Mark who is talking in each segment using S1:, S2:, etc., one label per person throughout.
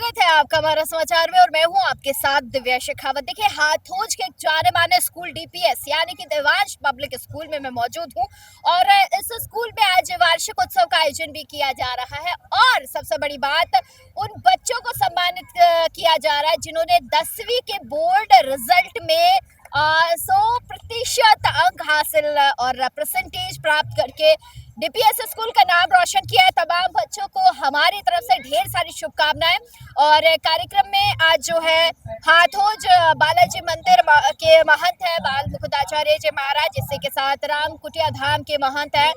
S1: स्वागत है आपका हमारा समाचार में और मैं हूं आपके साथ दिव्या शेखावत। देखिए, हाथोज के जाने माने स्कूल डीपीएस यानी कि देवांश पब्लिक स्कूल में मैं मौजूद हूं और इस स्कूल में आज वार्षिक उत्सव का आयोजन भी किया जा रहा है और सबसे बड़ी बात, उन बच्चों को सम्मानित किया जा रहा है जिन्होंने 10वीं के बोर्ड रिजल्ट में 100% अंक हासिल और परसेंटेज प्राप्त करके डीपीएस स्कूल का नाम रोशन किया है। तमाम बच्चों को हमारी तरफ से ढेर सारी शुभकामनाएं। और कार्यक्रम में आज जो है हाथोज बालाजी मंदिर के महंत है बाल मुकुंदाचार्य जी महाराज, इसी के साथ राम कुटिया धाम के महंत है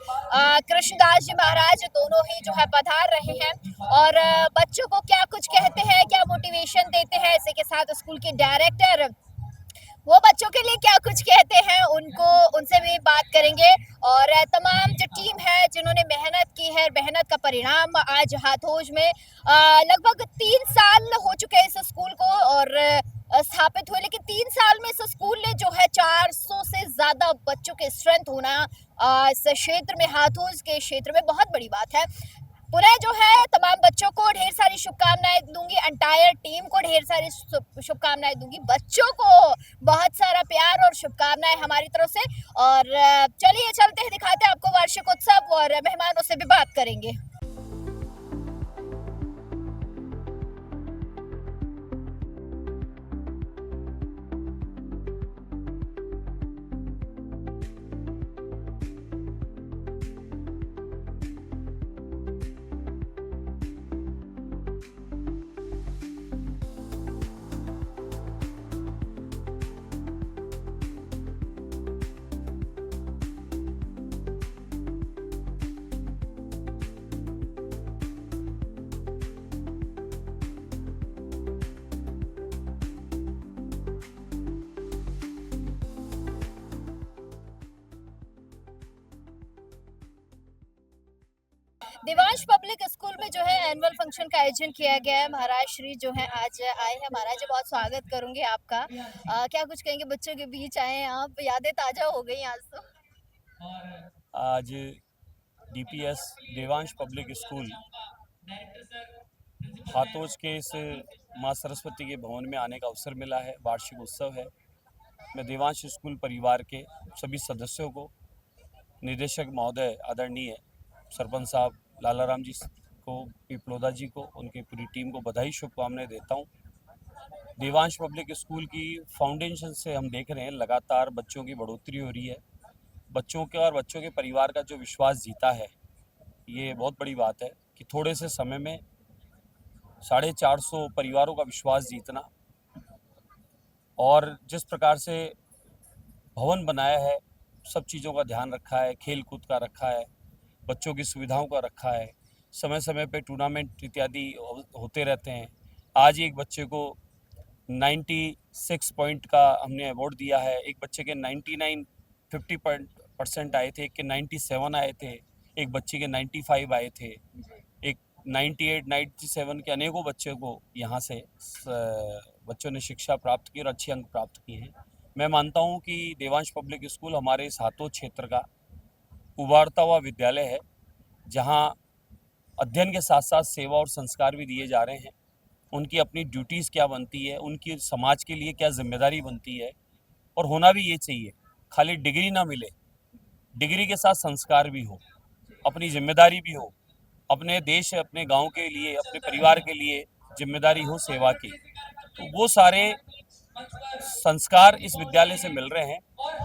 S1: कृष्णदास जी महाराज, दोनों ही जो है पधार रहे हैं और बच्चों को क्या कुछ कहते हैं, क्या मोटिवेशन देते हैं। इसी के साथ स्कूल के डायरेक्टर वो बच्चों के लिए क्या कुछ कहते हैं, उनसे भी बात करेंगे। और तमाम जो टीम है जिन्होंने मेहनत की है, मेहनत का परिणाम आज हाथोज में लगभग 3 साल हो चुके हैं इस स्कूल को और स्थापित हुए, लेकिन 3 साल में इस स्कूल ने जो है 400 से ज्यादा बच्चों के स्ट्रेंथ होना इस क्षेत्र में, हाथोज के क्षेत्र में बहुत बड़ी बात है। पुनः जो है तमाम बच्चों को ढेर सारी शुभकामनाएं दूंगी, एंटायर टीम को ढेर सारी शुभकामनाएं दूंगी, बच्चों को बहुत सारा प्यार और शुभकामनाएं हमारी तरफ से। और चलिए चलते हैं, दिखाते हैं आपको वार्षिक उत्सव और मेहमानों से भी बात करेंगे। देवांश पब्लिक स्कूल में जो है एनुअल फंक्शन का आयोजन किया गया है। महाराज श्री जो है आज आए हैं। महाराज, बहुत स्वागत करूंगी आपका। क्या कुछ कहेंगे, बच्चों के बीच आए हैं आप, यादें ताजा हो गई आज तो।
S2: आज डीपीएस देवांश पब्लिक स्कूल हाथोज के इस माँ सरस्वती के भवन में आने का अवसर मिला है। वार्षिक उत्सव है। मैं देवांश स्कूल परिवार के सभी सदस्यों को, निदेशक महोदय आदरणीय सरपंच साहब लालाराम जी को, पिपलोदा जी को, उनकी पूरी टीम को बधाई शुभकामनाएं देता हूं। देवांश पब्लिक स्कूल की फाउंडेशन से हम देख रहे हैं लगातार बच्चों की बढ़ोतरी हो रही है। बच्चों के और बच्चों के परिवार का जो विश्वास जीता है, ये बहुत बड़ी बात है कि थोड़े से समय में 450 परिवारों का विश्वास जीतना और जिस प्रकार से भवन बनाया है, सब चीज़ों का ध्यान रखा है, खेल कूद का रखा है, बच्चों की सुविधाओं का रखा है, समय समय पे टूर्नामेंट इत्यादि होते रहते हैं। आज एक बच्चे को 96 पॉइंट का हमने अवार्ड दिया है। एक बच्चे के 99 50% आए थे, एक के 97 आए थे, एक बच्चे के 95 आए थे, एक 98 97 के अनेकों बच्चों को यहाँ से बच्चों ने शिक्षा प्राप्त की और अच्छे अंक प्राप्त किए हैं। मैं मानता हूँ कि देवांश पब्लिक स्कूल हमारे इस हाथोज क्षेत्र का उभारता हुआ विद्यालय है, जहाँ अध्ययन के साथ साथ सेवा और संस्कार भी दिए जा रहे हैं। उनकी अपनी ड्यूटीज़ क्या बनती है, उनकी समाज के लिए क्या जिम्मेदारी बनती है, और होना भी ये चाहिए। खाली डिग्री ना मिले, डिग्री के साथ संस्कार भी हो, अपनी जिम्मेदारी भी हो, अपने देश, अपने गांव के लिए, अपने परिवार के लिए जिम्मेदारी हो सेवा की। तो वो सारे संस्कार इस विद्यालय से मिल रहे हैं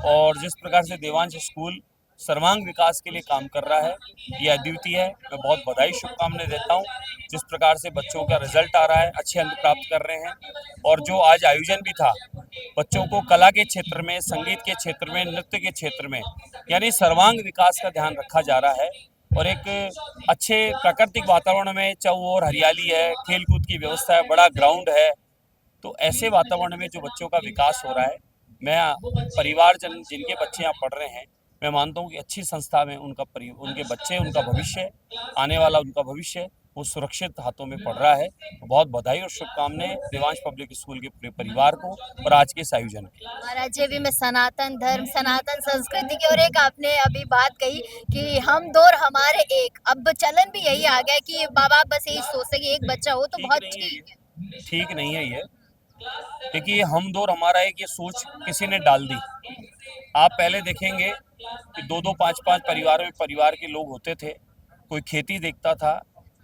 S2: और जिस प्रकार से देवांश स्कूल सर्वांग विकास के लिए काम कर रहा है, ये अद्वितीय है। मैं बहुत बधाई शुभकामनाएं देता हूँ। जिस प्रकार से बच्चों का रिजल्ट आ रहा है, अच्छे अंक प्राप्त कर रहे हैं, और जो आज आयोजन भी था, बच्चों को कला के क्षेत्र में, संगीत के क्षेत्र में, नृत्य के क्षेत्र में, यानी सर्वांग विकास का ध्यान रखा जा रहा है। और एक अच्छे प्राकृतिक वातावरण में चारों ओर हरियाली है, खेल कूद की व्यवस्था है, बड़ा ग्राउंड है, तो ऐसे वातावरण में जो बच्चों का विकास हो रहा है, मैं परिवारजन जिनके बच्चे यहाँ पढ़ रहे हैं, मैं मानता हूँ कि अच्छी संस्था में उनके बच्चे, उनका भविष्य, आने वाला उनका भविष्य वो सुरक्षित हाथों में पड़ रहा है। तो बहुत बधाई और शुभकामनाएं देवांश पब्लिक स्कूल के पूरे परिवार को और आज के इस आयोजन के।
S1: महाराज जी, में सनातन धर्म, सनातन संस्कृति की, और एक आपने अभी बात कही कि हम दो और हमारे एक, अब चलन भी यही आ गया कि माँ बाप बस यही सोचते कि एक बच्चा हो तो बहुत ठीक है।
S2: ठीक नहीं है ये, क्योंकि हम दो और हमारा एक ये सोच किसी ने डाल दी। आप पहले देखेंगे कि दो दो पांच पांच परिवार में परिवार के लोग होते थे। कोई खेती देखता था,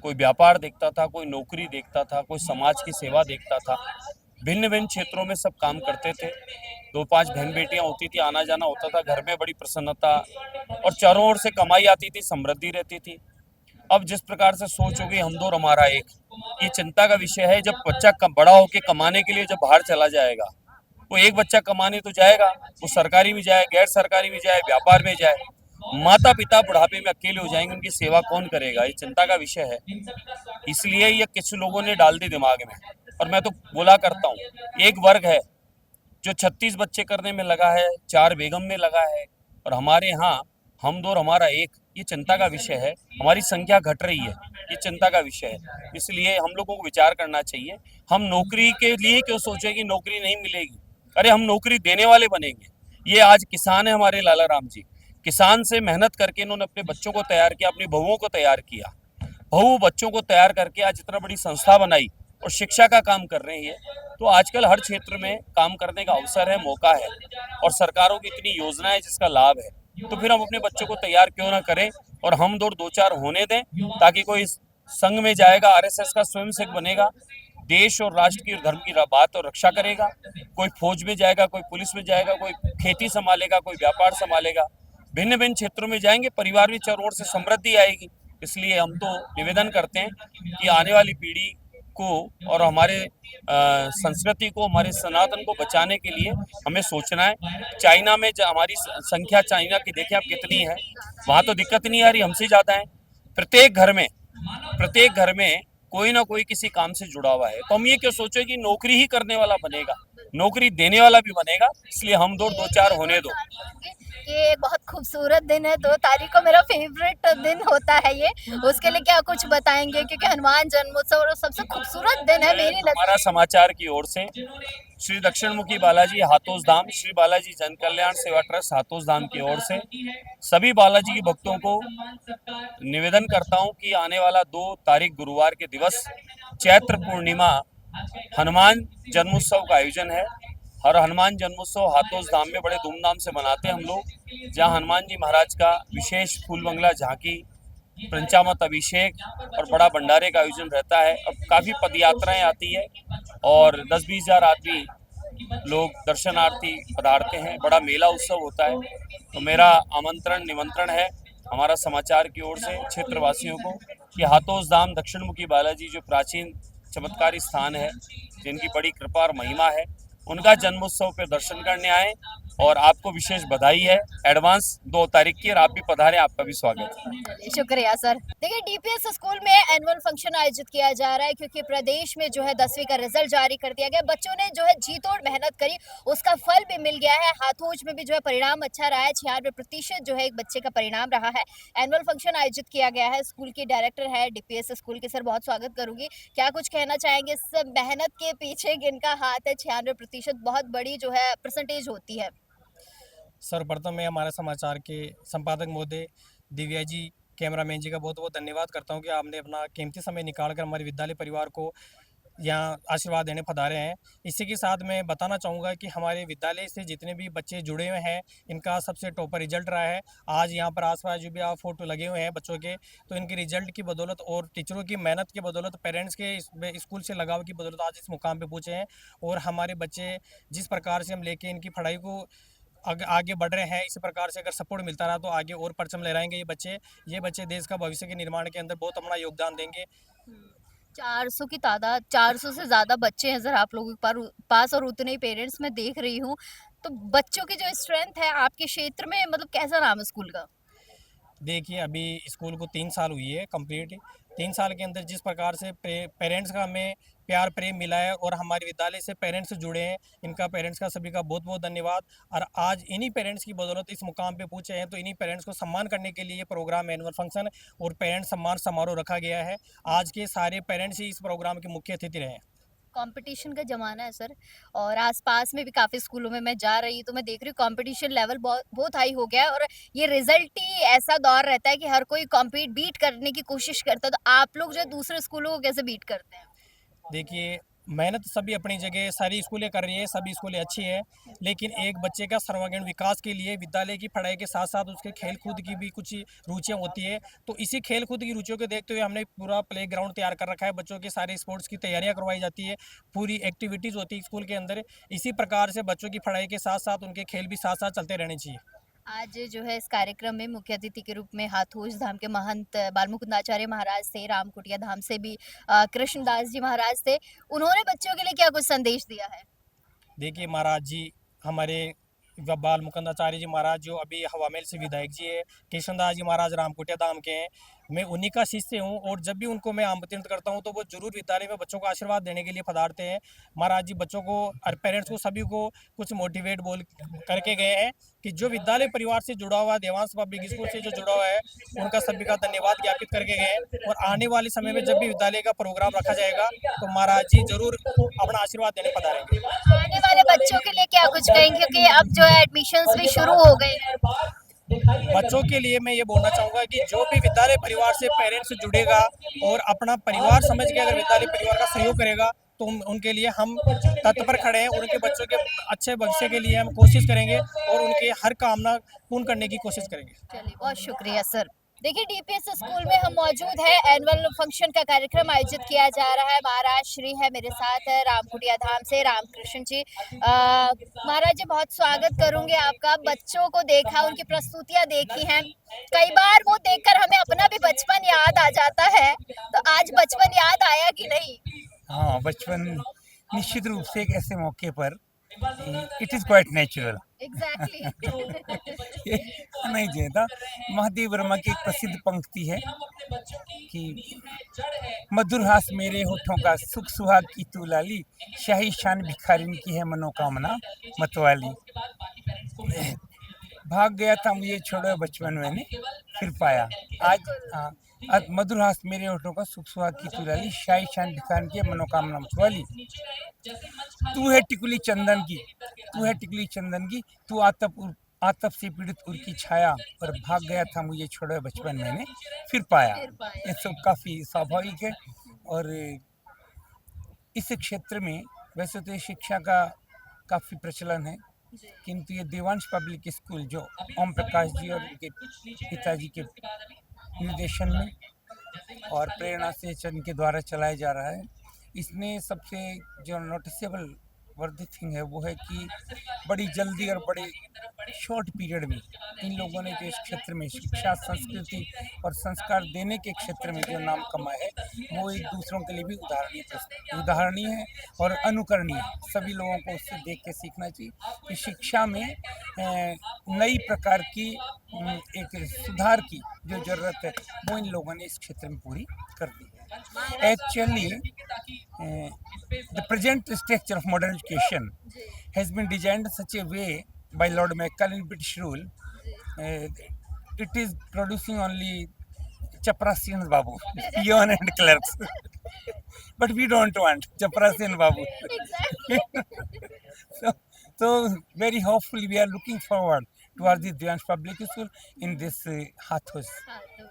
S2: कोई व्यापार देखता था, कोई नौकरी देखता था, कोई समाज की सेवा देखता था। भिन्न भिन्न क्षेत्रों में सब काम करते थे। दो पांच बहन बेटियां होती थी, आना जाना होता था, घर में बड़ी प्रसन्नता और चारों ओर से कमाई आती थी, समृद्धि रहती थी। अब जिस प्रकार से सोच होगी हम दो और हमारा एक, ये चिंता का विषय है। जब बच्चा बड़ा होकर कमाने के लिए जब बाहर चला जाएगा, वो एक बच्चा कमाने तो जाएगा, वो सरकारी में जाए, गैर सरकारी में जाए, व्यापार में जाए, माता पिता बुढ़ापे में अकेले हो जाएंगे, उनकी सेवा कौन करेगा? ये चिंता का विषय है। इसलिए ये कुछ लोगों ने डाल दी दिमाग में। और मैं तो बोला करता हूँ, एक वर्ग है जो 36 बच्चे करने में लगा है, 4 बेगम में लगा है, और हमारे यहाँ हम दो और हमारा एक, ये चिंता का विषय है। हमारी संख्या घट रही है, ये चिंता का विषय है। इसलिए हम लोगों को विचार करना चाहिए। हम नौकरी के लिए क्यों सोचें कि नौकरी नहीं मिलेगी? अरे हम नौकरी देने वाले बनेंगे। ये आज किसान है हमारे लाला राम जी, किसान से मेहनत करके इन्होंने अपने बच्चों को तैयार किया, अपनी बहुओं को तैयार किया। बहू बच्चों को तैयार करके आज इतना बड़ी संस्था बनाई और शिक्षा का काम कर रही है। तो आजकल हर क्षेत्र में काम करने का अवसर है, मौका है, और सरकारों की इतनी योजनाएं जिसका लाभ है। तो फिर हम अपने बच्चों को तैयार क्यों ना करें, और हम दो चार होने दें, ताकि कोई संघ में जाएगा, आरएसएस का स्वयंसेवक बनेगा, देश और राष्ट्र की धर्म की बात और रक्षा करेगा। कोई फौज में जाएगा, कोई पुलिस में जाएगा, कोई खेती संभालेगा, कोई व्यापार संभालेगा। भिन्न भिन्न क्षेत्रों में जाएंगे, परिवार में चारों ओर से समृद्धि आएगी। इसलिए हम तो निवेदन करते हैं कि आने वाली पीढ़ी को और हमारे संस्कृति को, हमारे सनातन को बचाने के लिए हमें सोचना है। चाइना में हमारी संख्या, चाइना की देखें आप कितनी है, वहाँ तो दिक्कत नहीं आ रही, हमसे ज़्यादा है। प्रत्येक घर में कोई ना कोई किसी काम से जुड़ा हुआ है। तो हम ये क्यों सोचे कि नौकरी ही करने वाला बनेगा, नौकरी देने वाला भी बनेगा। इसलिए हम दो चार होने दो।
S1: ये एक बहुत खूबसूरत दिन है, 2 तारीख को मेरा फेवरेट दिन होता है ये। उसके लिए क्या कुछ बताएंगे? क्योंकि हनुमान जन्मोत्सव और सबसे खूबसूरत दिन है मेरी नज़र।
S2: हमारा समाचार की ओर से श्री दक्षिण मुखी बालाजी हाथोस धाम, श्री बालाजी जन कल्याण सेवा ट्रस्ट हाथोस धाम की ओर से सभी बालाजी के भक्तों को निवेदन करता हूं कि आने वाला 2 तारीख गुरुवार के दिवस चैत्र पूर्णिमा हनुमान जन्मोत्सव का आयोजन है। हर हनुमान जन्मोत्सव हाथोस धाम में बड़े धूमधाम से मनाते हैं हम लोग, जहां हनुमान जी महाराज का विशेष फूल बंगला, झांकी, पंचामृत अभिषेक और बड़ा भंडारे का आयोजन रहता है। अब काफ़ी पद यात्राएं आती है और 10-20 हज़ार आदमी लोग दर्शनार्थी पधारते हैं। बड़ा मेला उत्सव होता है। तो मेरा आमंत्रण, निमंत्रण है हमारा समाचार की ओर से क्षेत्रवासियों को कि हाथोस धाम दक्षिण मुखी बालाजी जो प्राचीन चमत्कारी स्थान है, जिनकी बड़ी कृपा और महिमा है, उनका जन्मोत्सव पे दर्शन करने आए। और आपको विशेष बधाई है एडवांस 2 तारीख की, और आप भी पधारें, आपका भी स्वागत है।
S1: शुक्रिया सर। देखिए डीपीएस स्कूल में एनुअल फंक्शन आयोजित किया जा रहा है, क्योंकि प्रदेश में जो है 10वीं का रिजल्ट जारी कर दिया गया। बच्चों ने जो है जी तोड़ मेहनत करी, उसका फल भी मिल गया है। हाथोज में भी जो है परिणाम अच्छा रहा है, 96% जो है एक बच्चे का परिणाम रहा है। एनुअल फंक्शन आयोजित किया गया है। स्कूल की डायरेक्टर है डीपीएस स्कूल के, सर बहुत स्वागत करूंगी। क्या कुछ कहना चाहेंगे? इस मेहनत के पीछे किनका हाथ है? 96% बहुत बड़ी जो है परसेंटेज होती है।
S3: सर्वप्रथम मैं हमारे समाचार के संपादक महोदय दिव्या जी, कैमरामैन जी का बहुत बहुत धन्यवाद करता हूं कि आपने अपना कीमती समय निकाल कर हमारे विद्यालय परिवार को यहाँ आशीर्वाद देने पधारे हैं। इसी के साथ मैं बताना चाहूँगा कि हमारे विद्यालय से जितने भी बच्चे जुड़े हुए हैं, इनका सबसे टॉपर रिजल्ट रहा है। आज यहाँ पर आसपास जो भी आप फोटो लगे हुए हैं बच्चों के, तो इनके रिजल्ट की बदौलत और टीचरों की मेहनत की बदौलत, पेरेंट्स के स्कूल से लगाव की बदौलत आज इस मुकाम पे पहुँचे हैं। और हमारे बच्चे जिस प्रकार से हम लेके इनकी पढ़ाई को आगे बढ़ रहे हैं, इसी प्रकार से अगर सपोर्ट मिलता रहा तो आगे और परचम लहराएंगे ये बच्चे देश का भविष्य के निर्माण के अंदर बहुत अपना योगदान देंगे।
S1: 400 की तादाद, 400 से ज़्यादा बच्चे हैं सर आप लोगों के पास, और उतने ही पेरेंट्स मैं देख रही हूँ। तो बच्चों की जो स्ट्रेंथ है आपके क्षेत्र में, मतलब कैसा नाम है स्कूल का?
S3: देखिए अभी स्कूल को 3 साल हुई है कंप्लीट। 3 साल के अंदर जिस प्रकार से पेरेंट्स का हमें प्यार प्रेम मिला है और हमारे विद्यालय से पेरेंट्स जुड़े हैं, इनका पेरेंट्स का सभी का बहुत बहुत धन्यवाद। और आज इन्हीं पेरेंट्स की बदौलत इस मुकाम पे पहुंचे हैं, तो इन्हीं पेरेंट्स को सम्मान करने के लिए ये प्रोग्राम एनुअल फंक्शन और पेरेंट्स सम्मान समारोह रखा गया है। आज के सारे पेरेंट्स ही इस प्रोग्राम के मुख्य अतिथि रहे हैं।
S1: कंपटीशन का ज़माना है सर, और आसपास में भी काफ़ी स्कूलों में मैं जा रही हूँ, तो मैं देख रही हूँ कंपटीशन लेवल बहुत बहुत हाई हो गया है। और ये रिजल्ट ही ऐसा दौर रहता है कि हर कोई बीट करने की कोशिश करता है। तो आप लोग जो है दूसरे स्कूलों को कैसे बीट करते हैं?
S3: देखिए मेहनत सभी अपनी जगह सारी स्कूलें कर रही है, सभी स्कूलें अच्छी है, लेकिन एक बच्चे का सर्वांगीण विकास के लिए विद्यालय की पढ़ाई के साथ साथ उसके खेल कूद की भी कुछ रुचियां होती है। तो इसी खेल कूद की रुचियों को देखते हुए हमने पूरा प्ले ग्राउंड तैयार कर रखा है, बच्चों के सारे स्पोर्ट्स की तैयारियां करवाई जाती है, पूरी एक्टिविटीज़ होती है स्कूल के अंदर। इसी प्रकार से बच्चों की पढ़ाई के साथ साथ उनके खेल भी साथ साथ चलते रहने चाहिए।
S1: आज जो है इस कार्यक्रम में मुख्य अतिथि के रूप में हाथोज धाम के महंत बालमुकुंदाचार्य महाराज थे, रामकुटिया धाम से भी कृष्णदास जी महाराज थे। उन्होंने बच्चों के लिए क्या कुछ संदेश दिया है?
S3: देखिए महाराज जी हमारे बाल मुकुंदाचार्य जी महाराज जो अभी हवामेल से विधायक जी है, कृष्णदास जी महाराज रामकुटिया धाम के हैं, मैं उन्हीं का शिष्य हूँ और जब भी उनको मैं आमंत्रित करता हूँ तो वो जरूर विद्यालय में बच्चों को आशीर्वाद देने के लिए पधारते हैं। महाराज जी बच्चों को और पेरेंट्स को सभी को कुछ मोटिवेट बोल करके गए हैं कि जो विद्यालय परिवार से जुड़ा हुआ है, देवांश पब्लिक स्कूल से जो जुड़ा हुआ है, उनका सभी का धन्यवाद ज्ञापित करके गए हैं। और आने वाले समय में जब भी विद्यालय का प्रोग्राम रखा जाएगा तो महाराज जी जरूर अपना आशीर्वाद देने पधारेंगे।
S1: आने वाले बच्चों के लिए क्या कुछ कहेंगे, क्योंकि अब जो है एडमिशन्स भी शुरू हो गए हैं?
S3: बच्चों के लिए मैं ये बोलना चाहूँगा कि जो भी विद्यालय परिवार से पेरेंट्स जुड़ेगा और अपना परिवार समझ के अगर विद्यालय परिवार का सहयोग करेगा तो उनके लिए हम तत्पर खड़े हैं। उनके बच्चों के अच्छे भविष्य के लिए हम कोशिश करेंगे और उनकी हर कामना पूर्ण करने की कोशिश करेंगे।
S1: चलिए, बहुत शुक्रिया सर। देखिए, डीपीएस स्कूल में हम मौजूद हैं। एनुअल फंक्शन का कार्यक्रम आयोजित किया जा रहा है। महाराज श्री है मेरे साथ, है रामकुटिया धाम से रामकृष्ण जी। महाराज जी, बहुत स्वागत करूंगे आपका। बच्चों को देखा, उनकी प्रस्तुतियां देखी हैं, कई बार वो देखकर हमें अपना भी बचपन याद आ जाता है। तो आज बचपन याद आया कि नहीं?
S4: हाँ, बचपन निश्चित रूप से एक ऐसे मौके पर it is quite natural
S1: exactly.
S4: ये नहीं चाहिए। महादेव वर्मा की एक प्रसिद्ध पंक्ति है कि मधुर हास मेरे होठों का, सुख सुहाग की तू लाली, शाही शान भिखारिन की है मनोकामना मतवाली। भाग गया था मुझे छोड़ो बचपन मैंने फिर पाया। आज मधुर हास मेरे होठों का, सुख सुहाग की तू लाली, शाही शान भिखारिन की है मनोकामना मतवाली। तू है टिकुली चंदन की, तू है टिकुली चंदन की, तू आतप से पीड़ित उर की छाया, और भाग गया था मुझे छोड़ो बचपन मैंने फिर पाया। ये सब काफ़ी स्वाभाविक है। और इस क्षेत्र में वैसे तो शिक्षा का काफ़ी प्रचलन है, किंतु ये देवांश पब्लिक स्कूल जो ओम प्रकाश जी और उनके पिताजी के निर्देशन में और प्रेरणा से चंद के द्वारा चलाया जा रहा है, इसमें सबसे जो नोटिसेबल वर्दी थिंग है वो है कि बड़ी जल्दी और बड़े शॉर्ट पीरियड में इन लोगों ने जो इस क्षेत्र में शिक्षा, संस्कृति और संस्कार देने के क्षेत्र में जो नाम कमाया है वो एक दूसरों के लिए भी उदाहरणीय है और अनुकरणीय है। सभी लोगों को उससे देख के सीखना चाहिए कि शिक्षा में नई प्रकार की एक सुधार की जो ज़रूरत है वो इन लोगों ने इस क्षेत्र में पूरी कर दी है। Actually, the present structure of modern education has been designed in such a way by Lord Macaulay in British rule. It is producing only Chaprasian Babu, peon and clerks. But we don't want Chaprasian Babu. so very hopefully we are looking forward towards the Devansh Public School in this Hathos.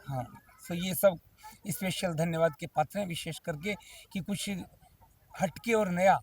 S4: हाँ, so ये सब special धन्यवाद के पात्र हैं, विशेष करके कि कुछ हटके और नया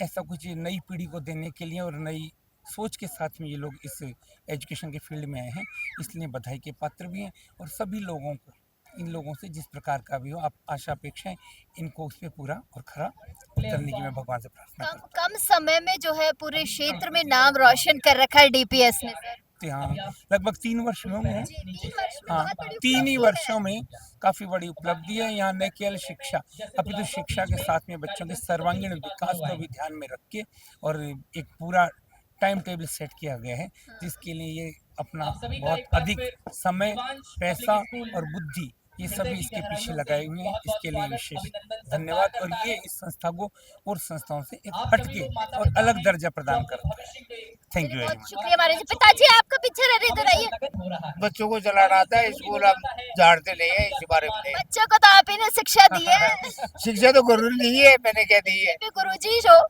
S4: ऐसा कुछ नई पीढ़ी को देने के लिए और नई सोच के साथ में ये लोग इस एजुकेशन के फील्ड में आए हैं, इसलिए बधाई के पात्र भी हैं। और सभी लोगों को, इन लोगों से जिस प्रकार का भी हो आप आशा अपेक्षाएं, इनको उस पर पूरा और खरा उतरने की मैं भगवान से प्रार्थना करता हूं।
S1: कम समय में जो है पूरे क्षेत्र में नाम रोशन कर रखा है डीपीएस ने सर।
S4: हाँ, लगभग 3 वर्ष में हैं।
S1: 3 वर्ष में
S4: हाँ,
S1: बहुत बड़ी
S4: 3 ही
S1: उपलब्धि
S4: वर्षों
S1: है।
S4: में काफ़ी बड़ी उपलब्धि है। यहाँ न केवल शिक्षा, अपितु शिक्षा के साथ में बच्चों के सर्वांगीण विकास को भी ध्यान में रख के और एक पूरा टाइम टेबल सेट किया गया है, जिसके लिए ये अपना बहुत अधिक समय, पैसा और बुद्धि ये सभी इसके पीछे लगाए हुए हैं। इसके लिए विशेष धन्यवाद। और ये इस संस्था को और संस्थाओं से एक हटके और अलग दर्जा प्रदान करता है। थैंक यू वेरी
S1: बहुत
S4: मच।
S1: शुक्रिया महाराज जी। पिताजी आपका पीछे रह इधर आइए।
S5: बच्चों को चलाना आता है, स्कूल हम झाड़ते नहीं है, इस बारे में नहीं।
S1: बच्चों को तो आप ही ने शिक्षा दी है।
S5: शिक्षा तो गुरु ने दी है, मैंने क्या दी है।
S1: गुरुजी जो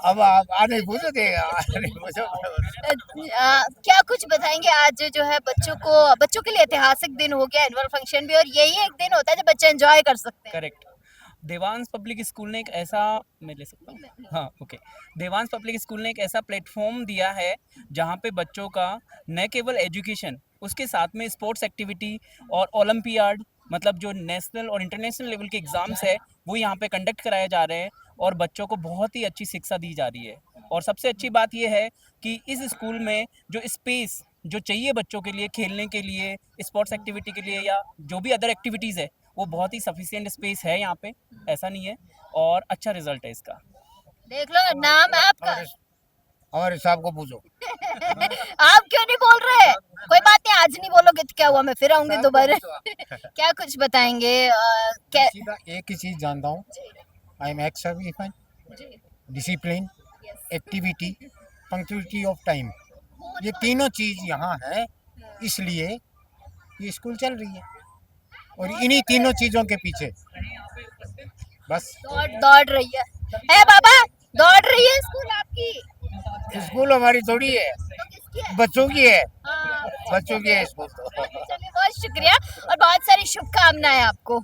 S5: अब आप आने पूछो थे, आने पूछो।
S1: क्या कुछ बताएंगे? आज जो है बच्चों के लिए ऐतिहासिक दिन हो गया, एनुअल फंक्शन भी, और यही एक दिन होता है जब बच्चे एंजॉय कर सकते हैं।
S3: करेक्ट।
S6: देवांश पब्लिक स्कूल ने एक ऐसा, मैं ले सकता हूँ, हाँ ओके, देवांश पब्लिक स्कूल ने एक ऐसा प्लेटफॉर्म दिया है जहाँ पे बच्चों का न केवल एजुकेशन, उसके साथ में स्पोर्ट्स एक्टिविटी और ओलंपियाड, मतलब जो नेशनल और इंटरनेशनल लेवल के एग्ज़ाम्स है वो यहाँ पे कंडक्ट कराए जा रहे हैं और बच्चों को बहुत ही अच्छी शिक्षा दी जा रही है। और सबसे अच्छी बात ये है कि इस स्कूल में जो स्पेस जो चाहिए बच्चों के लिए खेलने के लिए, स्पोर्ट्स एक्टिविटी के लिए या जो भी अदर एक्टिविटीज़ है, वो बहुत ही सफिशिएंट स्पेस है यहाँ पे, ऐसा नहीं है, और अच्छा रिजल्ट है इसका।
S1: देख लो, नाम है आपका।
S5: हमारे साहब को पूछो।
S1: आप क्यों नहीं बोल रहे? कोई बात नहीं, आज नहीं बोलोगे तो क्या हुआ, मैं फिर आऊंगी दोबारा। क्या कुछ बताएंगे?
S7: सीधा एक ही चीज जानता हूँ, I am ex serviceman, discipline, activity, punctuality of time, ये तीनों चीज यहाँ है, इसलिए ये स्कूल चल रही है और इन्हीं तीनों चीजों के पीछे बस
S1: दौड़ रही है बाबा, दौड़ रही है स्कूल आपकी।
S5: स्कूल हमारी थोड़ी है,
S1: तो किसकी है?
S5: बच्चों की है,
S1: हाँ,
S5: बच्चों की है स्कूल तो।
S1: चलिए, बहुत शुक्रिया और बहुत सारी शुभकामनाएं आपको।